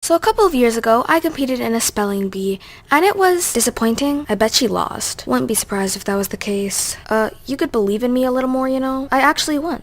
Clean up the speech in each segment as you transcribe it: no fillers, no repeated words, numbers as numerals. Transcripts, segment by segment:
So a couple of years ago, I competed in a spelling bee, and it was disappointing. I bet she lost. Wouldn't be surprised if that was the case. You could believe in me a little more, you know? I actually won.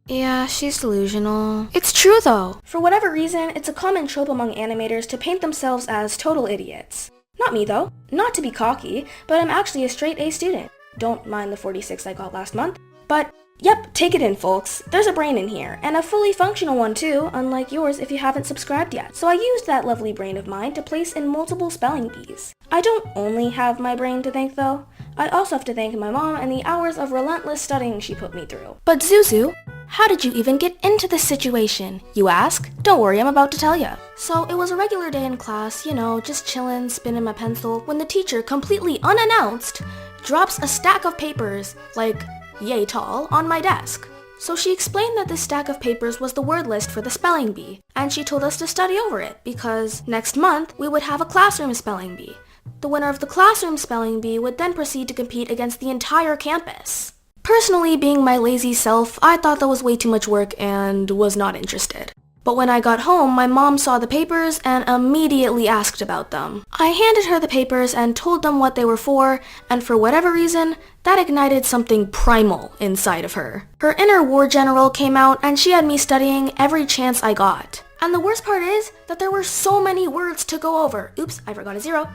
Yeah, she's delusional. It's true though. For whatever reason, it's a common trope among animators to paint themselves as total idiots. Not me though. Not to be cocky, but I'm actually a straight A student. Don't mind the 46 I got last month. But yep, take it in, folks. There's a brain in here, and a fully functional one too, unlike yours if you haven't subscribed yet. So I used that lovely brain of mine to place in multiple spelling bees. I don't only have my brain to thank though. I also have to thank my mom and the hours of relentless studying she put me through. But Zuzu, how did you even get into this situation, you ask? Don't worry, I'm about to tell ya. So it was a regular day in class, you know, just chillin', spinning my pencil, when the teacher, completely unannounced, drops a stack of papers, like yay tall, on my desk. So she explained that this stack of papers was the word list for the spelling bee, and she told us to study over it, because next month we would have a classroom spelling bee. The winner of the classroom spelling bee would then proceed to compete against the entire campus. Personally, being my lazy self, I thought that was way too much work and was not interested. But when I got home, my mom saw the papers and immediately asked about them. I handed her the papers and told them what they were for, and for whatever reason, that ignited something primal inside of her. Her inner war general came out and she had me studying every chance I got. And the worst part is that there were so many words to go over. Oops, I forgot a zero.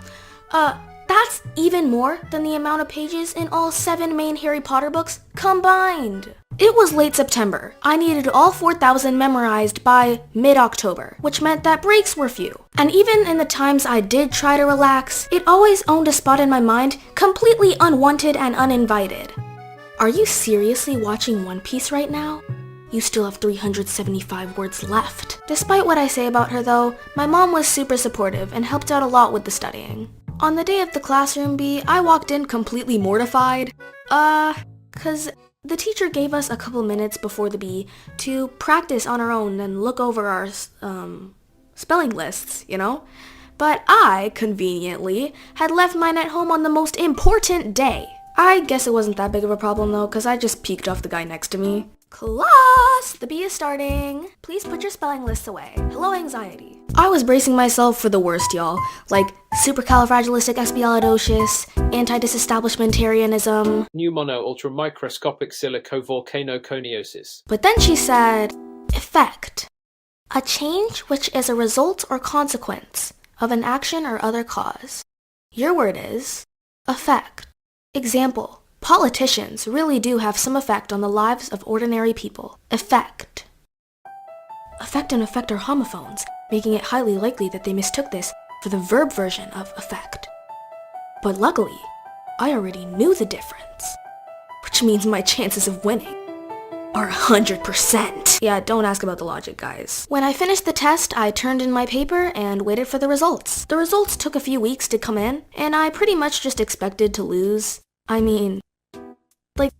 That's even more than the amount of pages in all 7 main Harry Potter books combined. It was late September. I needed all 4,000 memorized by mid-October, which meant that breaks were few. And even in the times I did try to relax, it always owned a spot in my mind, completely unwanted and uninvited. Are you seriously watching One Piece right now? You still have 375 words left. Despite what I say about her though, my mom was super supportive and helped out a lot with the studying. On the day of the classroom bee, I walked in completely mortified. Cause the teacher gave us a couple minutes before the bee to practice on our own and look over our, spelling lists, you know? But I, conveniently, had left mine at home on the most important day. I guess it wasn't that big of a problem though, cause I just peeked off the guy next to me. Class! The bee is starting. Please put your spelling lists away. Hello, anxiety. I was bracing myself for the worst, y'all. Like supercalifragilisticexpialidocious, anti-disestablishmentarianism, pneumono-ultramicroscopic silicovolcanoconiosis. But then she said, effect. A change which is a result or consequence of an action or other cause. Your word is effect. Example. Politicians really do have some effect on the lives of ordinary people. Effect. Effect and effect are homophones, making it highly likely that they mistook this for the verb version of effect. But luckily, I already knew the difference, which means my chances of winning are 100%. Yeah, don't ask about the logic, guys. When I finished the test, I turned in my paper and waited for the results. The results took a few weeks to come in, and I pretty much just expected to lose. I mean, like,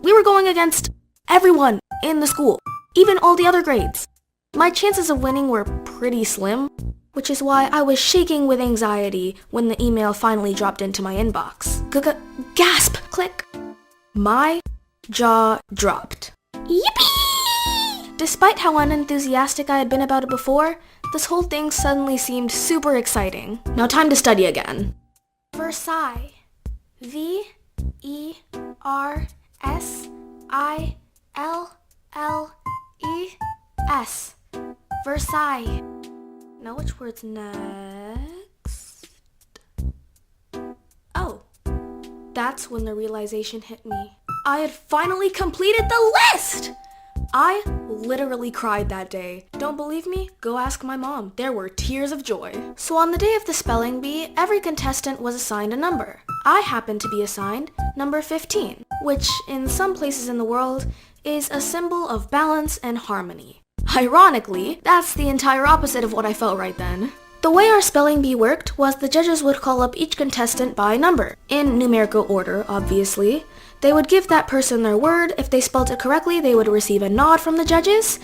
we were going against everyone in the school, even all the other grades. My chances of winning were pretty slim, which is why I was shaking with anxiety when the email finally dropped into my inbox. Gasp! Click! My jaw dropped. Yippee! Despite how unenthusiastic I had been about it before, this whole thing suddenly seemed super exciting. Now time to study again. Versailles. V-E-R-S-I-L-L-E-S. Versailles. Now which word's next? Oh, that's when the realization hit me. I had finally completed the list! I literally cried that day. Don't believe me? Go ask my mom. There were tears of joy. So on the day of the spelling bee, every contestant was assigned a number. I happened to be assigned number 15, which in some places in the world is a symbol of balance and harmony. Ironically, that's the entire opposite of what I felt right then. The way our spelling bee worked was the judges would call up each contestant by number, in numerical order, obviously. They would give that person their word. If they spelt it correctly, they would receive a nod from the judges.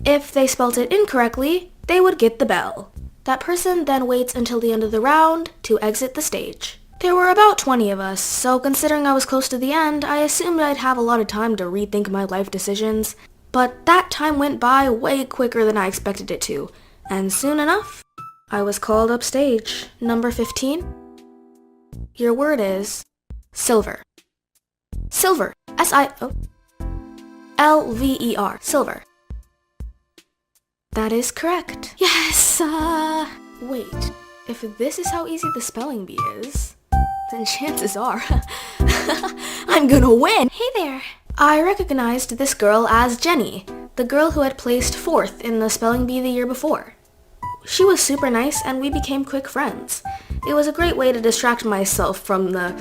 If they spelt it incorrectly, they would get the bell. That person then waits until the end of the round to exit the stage. There were about 20 of us, so considering I was close to the end, I assumed I'd have a lot of time to rethink my life decisions. But that time went by way quicker than I expected it to. And soon enough, I was called upstage. Number 15. Your word is silver. Silver. L-V-E-R. Silver. That is correct. Yes! Wait. If this is how easy the spelling bee is, then chances are I'm gonna win! Hey there! I recognized this girl as Jenny, the girl who had placed 4th in the spelling bee the year before. She was super nice and we became quick friends. It was a great way to distract myself from the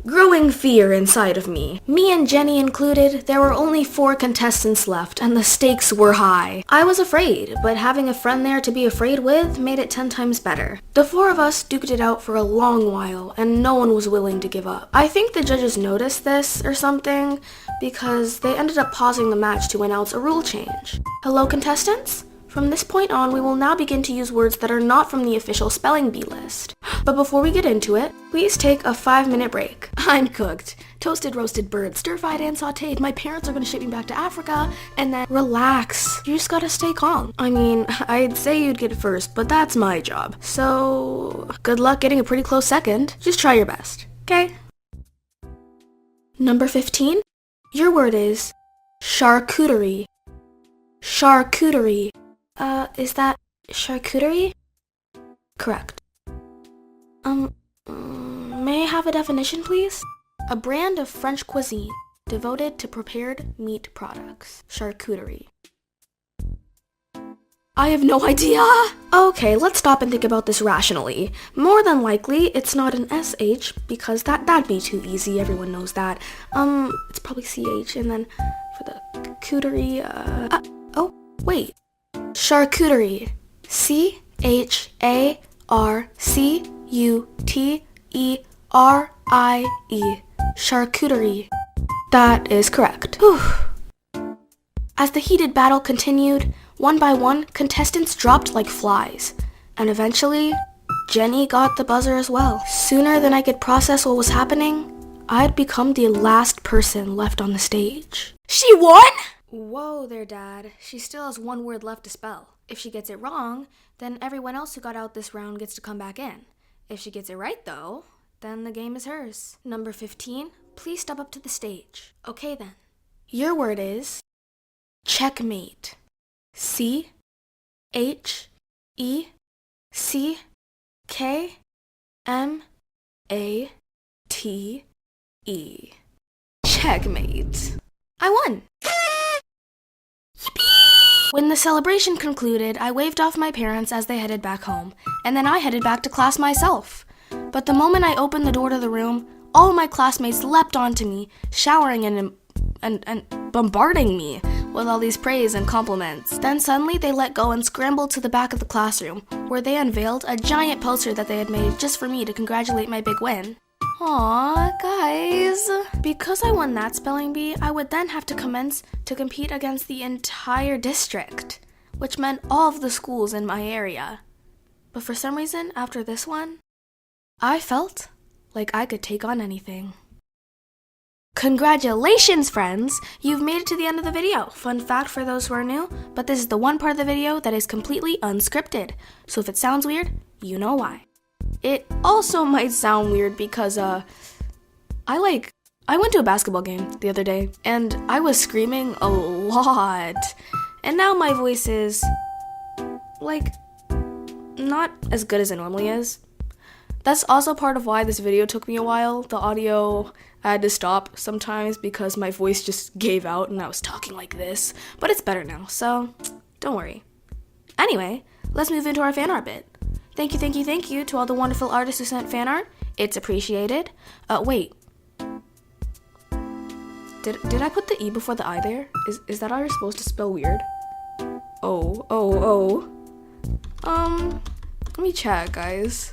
growing fear inside of me. Me and Jenny included, there were only 4 contestants left and the stakes were high. I was afraid, but having a friend there to be afraid with made it 10 times better. The 4 of us duked it out for a long while and no one was willing to give up. I think the judges noticed this or something because they ended up pausing the match to announce a rule change. Hello contestants? From this point on, we will now begin to use words that are not from the official spelling bee list. But before we get into it, please take a 5-minute break. I'm cooked. Toasted roasted bird, stir-fried and sauteed. My parents are gonna ship me back to Africa, and then relax. You just gotta stay calm. I mean, I'd say you'd get first, but that's my job. So, good luck getting a pretty close second. Just try your best, okay? Number 15, your word is charcuterie. Charcuterie. Is that charcuterie? Correct. May I have a definition, please? A brand of French cuisine devoted to prepared meat products. Charcuterie. I have no idea! Okay, let's stop and think about this rationally. More than likely, it's not an SH because that'd be too easy, everyone knows that. It's probably CH, and then for the cooterie, oh, wait. Charcuterie. C-H-A-R-C-U-T-E-R-I-E. Charcuterie. That is correct. Whew. As the heated battle continued, one by one, contestants dropped like flies. And eventually, Jenny got the buzzer as well. Sooner than I could process what was happening, I'd become the last person left on the stage. She won?! Whoa there, Dad. She still has 1 word left to spell. If she gets it wrong, then everyone else who got out this round gets to come back in. If she gets it right, though, then the game is hers. Number 15, please step up to the stage. Okay then. Your word is checkmate. C-H-E-C-K-M-A-T-E. Checkmate. I won! When the celebration concluded, I waved off my parents as they headed back home, and then I headed back to class myself. But the moment I opened the door to the room, all of my classmates leapt onto me, showering and bombarding me with all these praise and compliments. Then suddenly they let go and scrambled to the back of the classroom, where they unveiled a giant poster that they had made just for me to congratulate my big win. Aw, guys. Because I won that spelling bee, I would then have to commence to compete against the entire district, which meant all of the schools in my area. But for some reason, after this one, I felt like I could take on anything. Congratulations, friends! You've made it to the end of the video. Fun fact for those who are new, but this is the one part of the video that is completely unscripted. So if it sounds weird, you know why. It also might sound weird because, I went to a basketball game the other day, and I was screaming a lot. And now my voice is, not as good as it normally is. That's also part of why this video took me a while. The audio, I had to stop sometimes because my voice just gave out and I was talking like this. But it's better now, so don't worry. Anyway, let's move into our fan art bit. Thank you to all the wonderful artists who sent fan art. It's appreciated. Wait. Did I put the E before the I there? Is that how you're supposed to spell weird? Oh. Let me check, guys.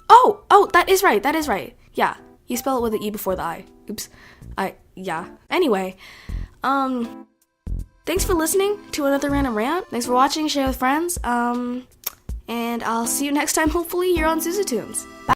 Oh, that is right. Yeah, you spell it with the E before the I. Oops. Yeah. Anyway, thanks for listening to another random rant. Thanks for watching, share with friends. And I'll see you next time, hopefully, here on Zuzutoons. Bye.